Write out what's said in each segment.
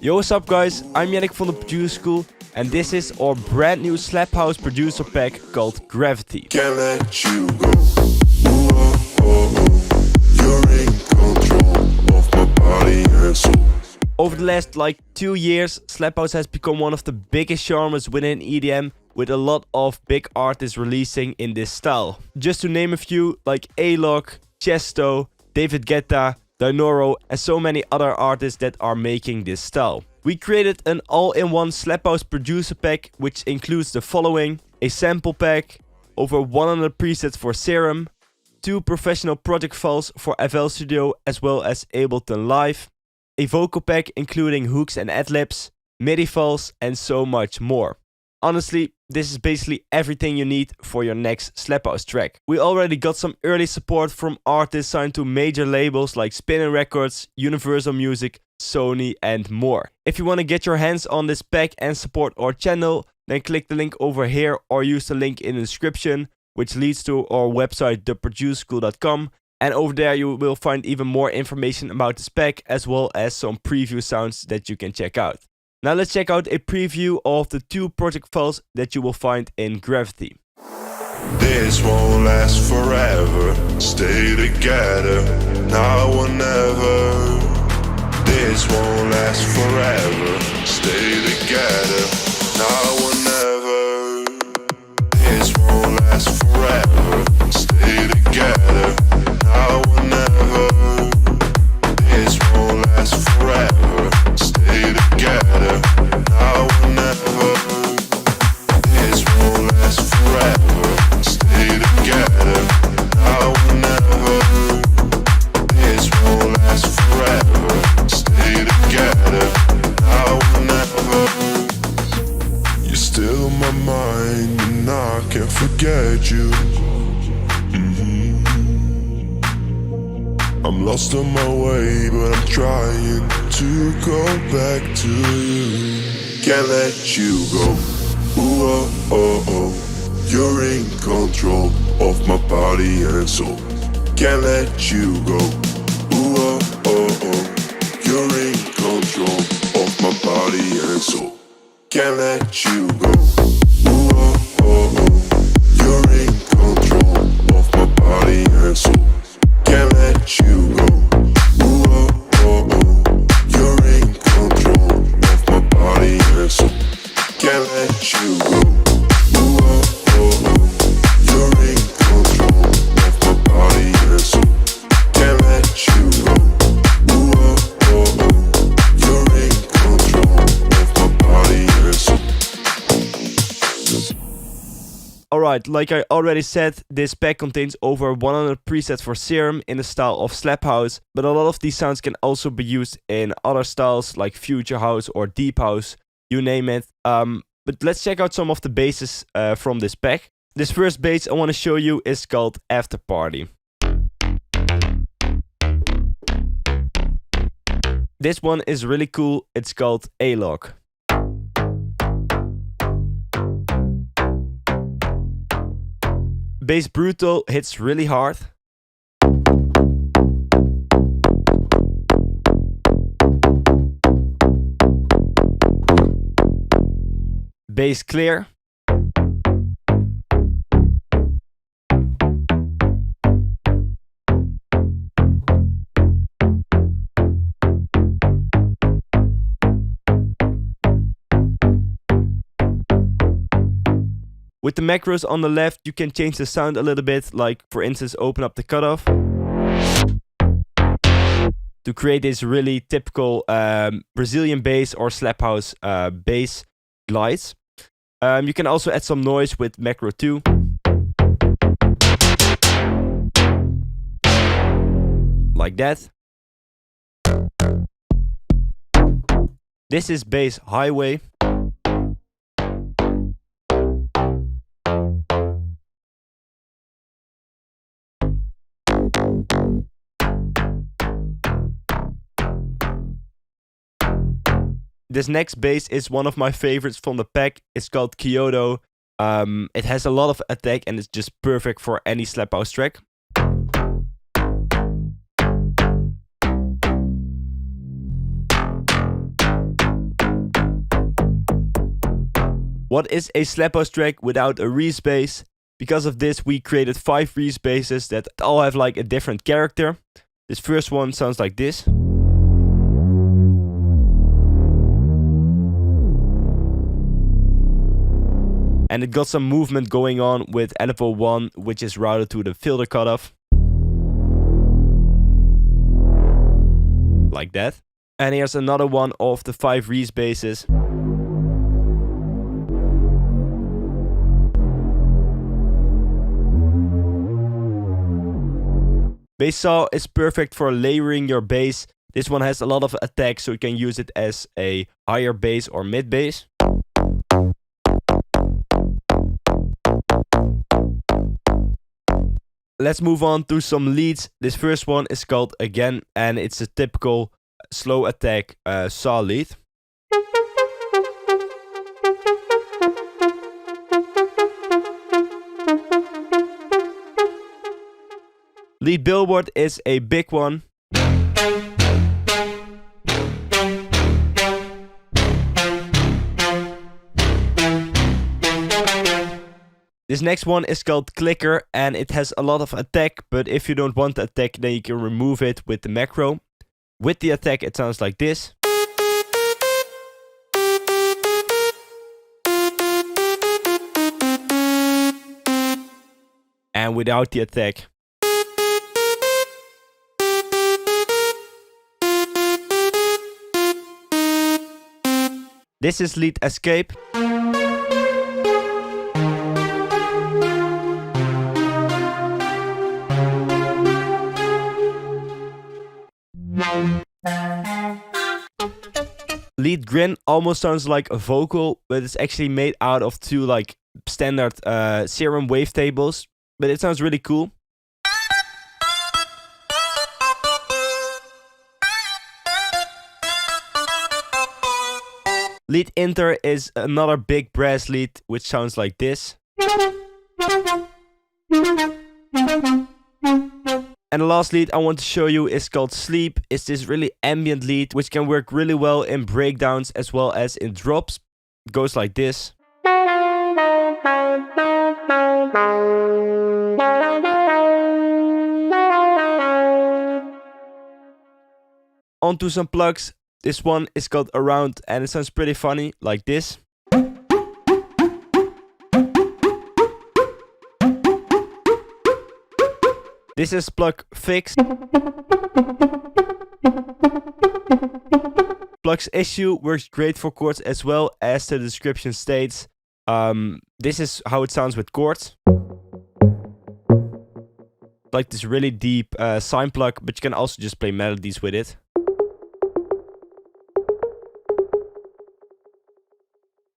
Yo, what's up guys, I'm Yannick from the Producer School and this is our brand new Slap House producer pack called Gravity. Can't let you go. Ooh, oh, oh, oh. You're in control of my body and soul. Over the last 2 years, Slap House has become one of the biggest genres within EDM, with a lot of big artists releasing in this style. Just to name a few, like Alok, Tiësto, David Guetta, Dynoro and so many other artists that are making this style. We created an all-in-one Slap House producer pack which includes the following: a sample pack, over 100 presets for Serum, 2 professional project files for FL Studio as well as Ableton Live, a vocal pack including hooks and ad-libs, MIDI files and so much more. Honestly, this is basically everything you need for your next Slap House track. We already got some early support from artists signed to major labels like Spinnin' Records, Universal Music, Sony and more. If you want to get your hands on this pack and support our channel, then click the link over here or use the link in the description, which leads to our website theproducerschool.com, and over there you will find even more information about this pack as well as some preview sounds that you can check out. Now let's check out a preview of the 2 project files that you will find in Gravity. This won't last forever. Stay together, now or never. This won't last forever. Stay together, now or never. This won't last forever. Stay together, now or never. This won't last forever. Stay together, now or never. This won't last forever. Stay together, now or never. This won't last forever. Stay together, now or never. You're still on my mind and I can't forget you. I'm lost on my way, but I'm trying to go back to you. Can't let you go. Ooh, oh, oh, oh. You're in control of my body and soul. Can't let you go. Ooh, oh, oh, oh. You're in control of my body and soul. Can't let you go. Ooh, oh, oh, oh. You're in control of my body and soul. Can't let you go. Ooh, oh, oh, oh. You're in control of my body and soul. Can't let you go. Ooh, oh, oh, oh. You're in control of my body and soul. Can't let you go. Ooh, oh, oh, oh. You're in control of my body and soul. Alright, like I already said, this pack contains over 100 presets for Serum in the style of Slap House, but a lot of these sounds can also be used in other styles like Future House or Deep House, you name it. But let's check out some of the basses from this pack. This first bass I want to show you is called After Party. This one is really cool, it's called Alok. Bass Brutal hits really hard. Bass Clear. With the macros on the left, you can change the sound a little bit, like for instance open up the cutoff to create this really typical Brazilian bass or Slap House bass glides. You can also add some noise with macro 2. Like that. This is Bass Highway. This next bass is one of my favorites from the pack. It's called Tiësto. It has a lot of attack and it's just perfect for any Slap House track. What is a slap house track without a Vize bass? Because of this, we created 5 Vize basses that all have like a different character. This first one sounds like this. And it got some movement going on with LFO 1, which is routed to the filter cutoff. Like that. And here's another one of the 5 Vize basses. Bass saw is perfect for layering your bass. This one has a lot of attack, so you can use it as a higher bass or mid bass. Let's move on to some leads. This first one is called Again, and it's a typical slow attack saw lead. Lead billboard is a big one. This next one is called Clicker, and it has a lot of attack, but if you don't want the attack, then you can remove it with the macro. With the attack, it sounds like this. And without the attack. This is lead escape. Lead grin almost sounds like a vocal, but it's actually made out of 2 like standard Serum wavetables, but it sounds really cool. Lead inter is another big brass lead, which sounds like this. And the last lead I want to show you is called Sleep. It's this really ambient lead, which can work really well in breakdowns as well as in drops. It goes like this. On to some plugs. This one is called Around, and it sounds pretty funny, like this. This is plug Fix. Plug's Issue works great for chords as well, as the description states. This is how it sounds with chords. Like this really deep sine plug, but you can also just play melodies with it.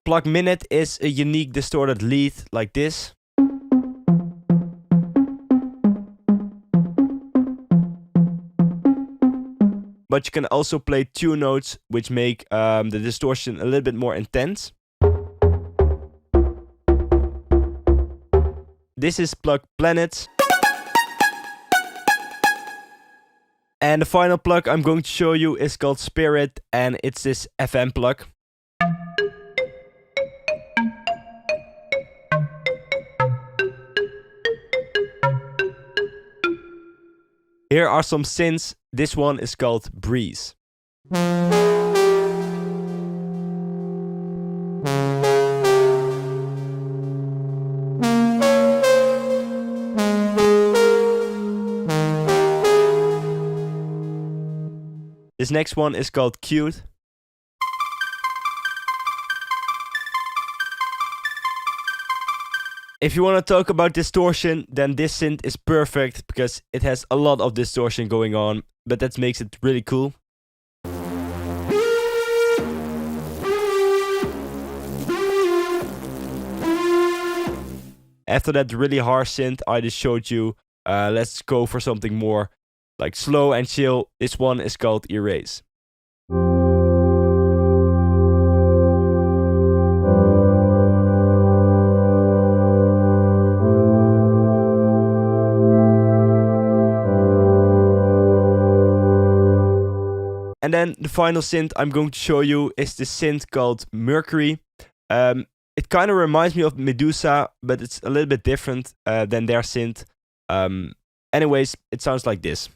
Plug Minute is a unique distorted lead like this. But you can also play 2 notes, which make the distortion a little bit more intense. This is plug Planets. And the final plug I'm going to show you is called Spirit, and it's this FM plug. Here are some synths. This one is called Breeze. This next one is called Cute. If you want to talk about distortion, then this synth is perfect because it has a lot of distortion going on, but that makes it really cool. After that really harsh synth I just showed you, let's go for something more like slow and chill. This one is called Erase. And then the final synth I'm going to show you is the synth called Mercury. It kind of reminds me of Medusa, but it's a little bit different than their synth. Anyways, it sounds like this.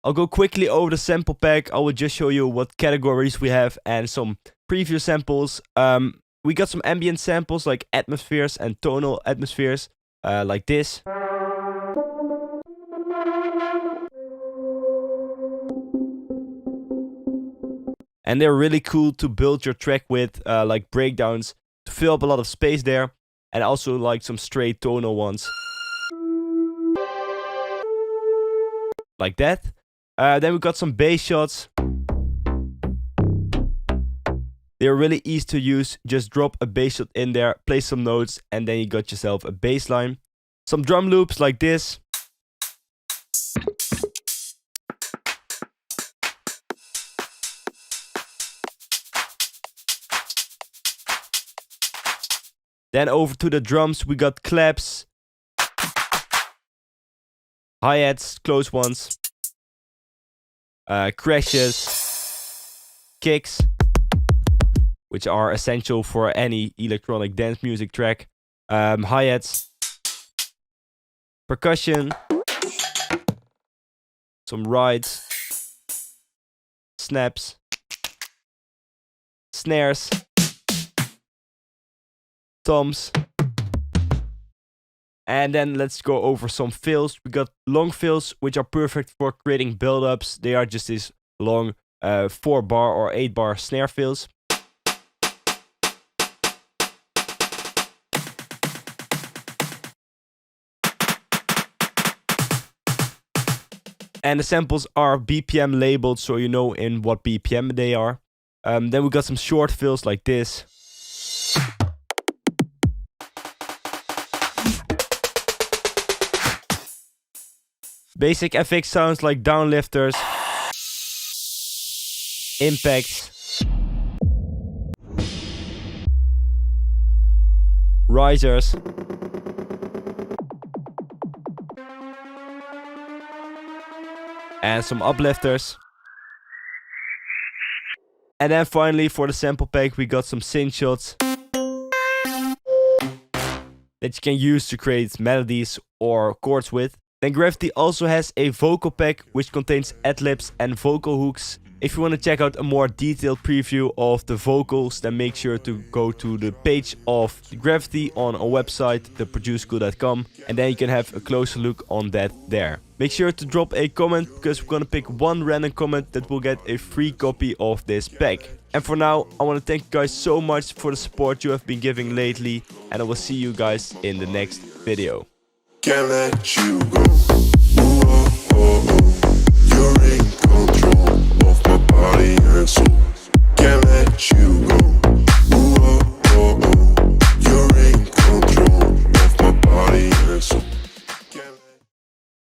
I'll go quickly over the sample pack. I will just show you what categories we have and some preview samples. We got some ambient samples like atmospheres and tonal atmospheres, like this. And they're really cool to build your track with, like breakdowns, to fill up a lot of space there. And also like some straight tonal ones. Like that. Then we got some bass shots. They're really easy to use. Just drop a bass shot in there, play some notes, and then you got yourself a bass line. Some drum loops like this. Then over to the drums, we got claps, hi-hats, close ones, crashes, kicks, which are essential for any electronic dance music track, hi-hats, percussion, some rides, snaps, snares, toms. And then let's go over some fills. We got long fills, which are perfect for creating build-ups. They are just these long 4-bar or 8-bar snare fills. And the samples are BPM labeled, so you know in what BPM they are. Then we got some short fills like this. Basic FX sounds like downlifters, impacts, risers, and some uplifters. And then finally for the sample pack we got some synth shots that you can use to create melodies or chords with. Then Gravity also has a vocal pack which contains ad-libs and vocal hooks. If you want to check out a more detailed preview of the vocals, then make sure to go to the page of Gravity on our website, theproducerschool.com, and then you can have a closer look on that there. Make sure to drop a comment, because we're gonna pick one random comment that will get a free copy of this pack. And for now, I want to thank you guys so much for the support you have been giving lately, and I will see you guys in the next video. Can't let you go. Ooh, oh, oh, oh. You're in control of my body and soul. Can't let you go.